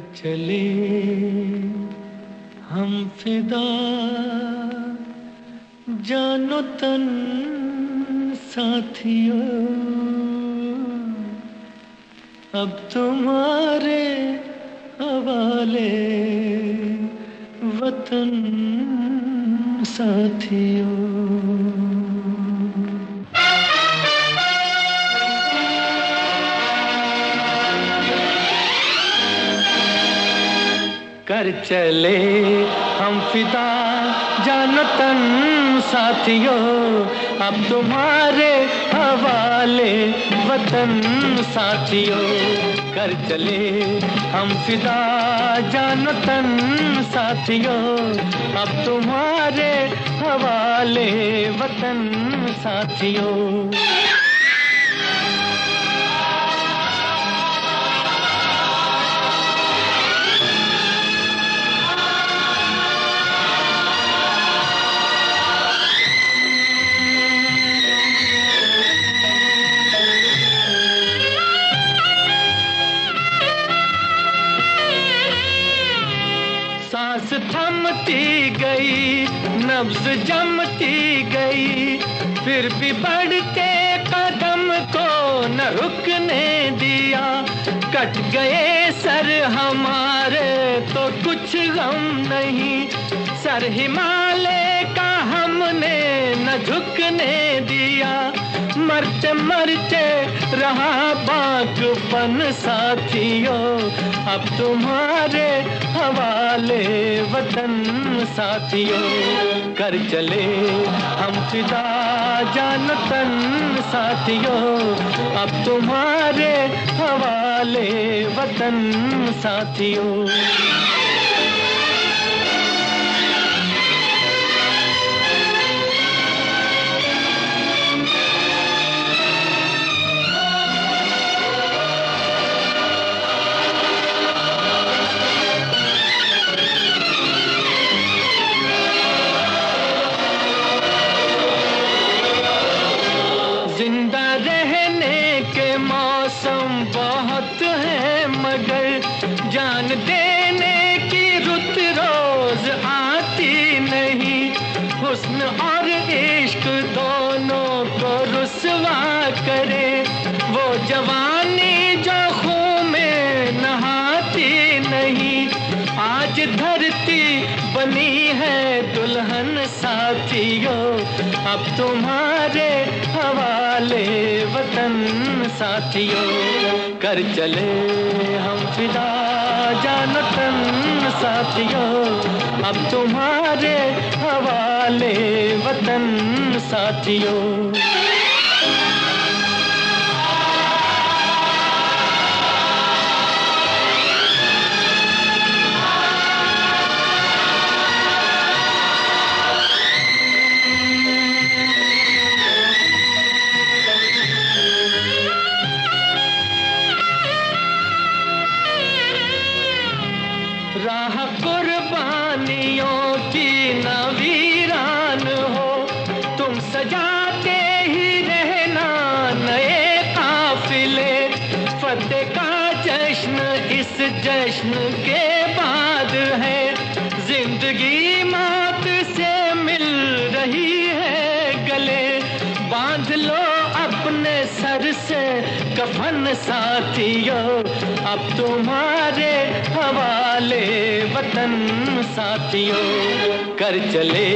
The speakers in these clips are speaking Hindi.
चले हम फिदा जानो तन साथियों, अब तुम्हारे हवाले वतन साथियों। कर चले हम फिदा जानो तन साथियों, अब तुम्हारे हवाले वतन साथियों। कर चले हम फिदा जानो तन साथियों, अब तुम्हारे हवाले वतन साथियों। सांस थमती गई, नब्ज जमती गई, फिर भी बढ़ते कदम को न रुकने दिया। कट गए सर हमारे तो कुछ गम नहीं, सर हिमालय का हमने न झुकने दिया। मरते मरते रहा बागपन साथियों, अब तुम्हारे हवाले वतन साथियों। कर चले हम फिदा जानो तन साथियों, अब तुम्हारे हवाले वतन साथियों। जिंदा रहने के मौसम बहुत है, मगर जान देने की रुत रोज आती नहीं। हुस्न और इश्क दोनों को रुसवा करे, वो जवानी जो खून में नहाती नहीं। आज धरती बनी है दुल्हन साथियों, अब तुम्हारे हवाले वतन साथियों। कर चले हम फिदा जानो तन साथियों, अब तुम्हारे हवाले वतन साथियों। राह कुर्बानियों की न वीरान हो, तुम सजाते ही रहना नए काफिले। फतेह का जश्न इस जश्न के बाद है, जिंदगी मौत से मिल रही है गले। बांध लो अपने सर से कफन साथियों, अब तुम्हारे हवाले वतन साथियों। कर चले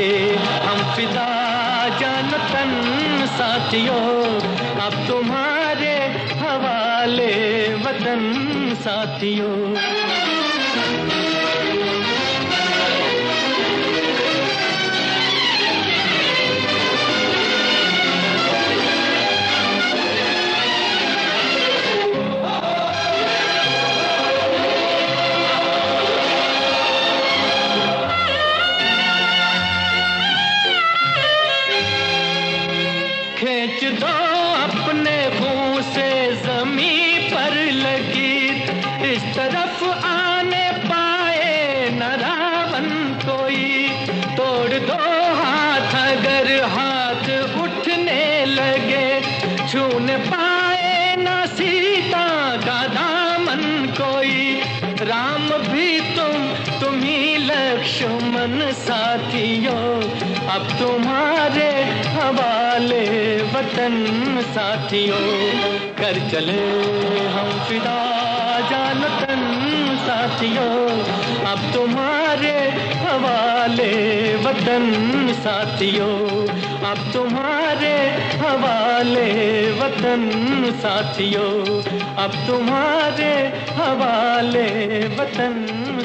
हम फिदा जानो तन साथियों, अब तुम्हारे हवाले वतन साथियों। खींच दो अपने मुंह से ज़मीं पर लगी, इस तरफ आने पाए न रावण कोई। तोड़ दो हाथ अगर हाथ उठने लगे, छूने पाए न सीता का दामन कोई। राम साथियों, अब तुम्हारे हवाले वतन साथियों। कर चले हम फिदा जान तन साथियों, अब तुम्हारे हवाले वतन साथियों, अब तुम्हारे हवाले वतन साथियों, अब तुम्हारे हवाले वतन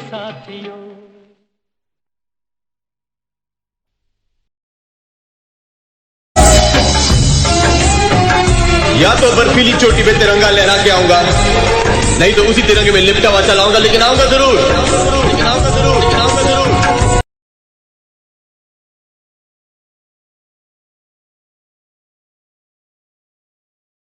साथियों। या तो बर्फीली चोटी पे तिरंगा लहरा के आऊंगा, नहीं तो उसी तिरंगे में लिपटा हुआ चलाऊंगा, लेकिन आऊंगा जरूर।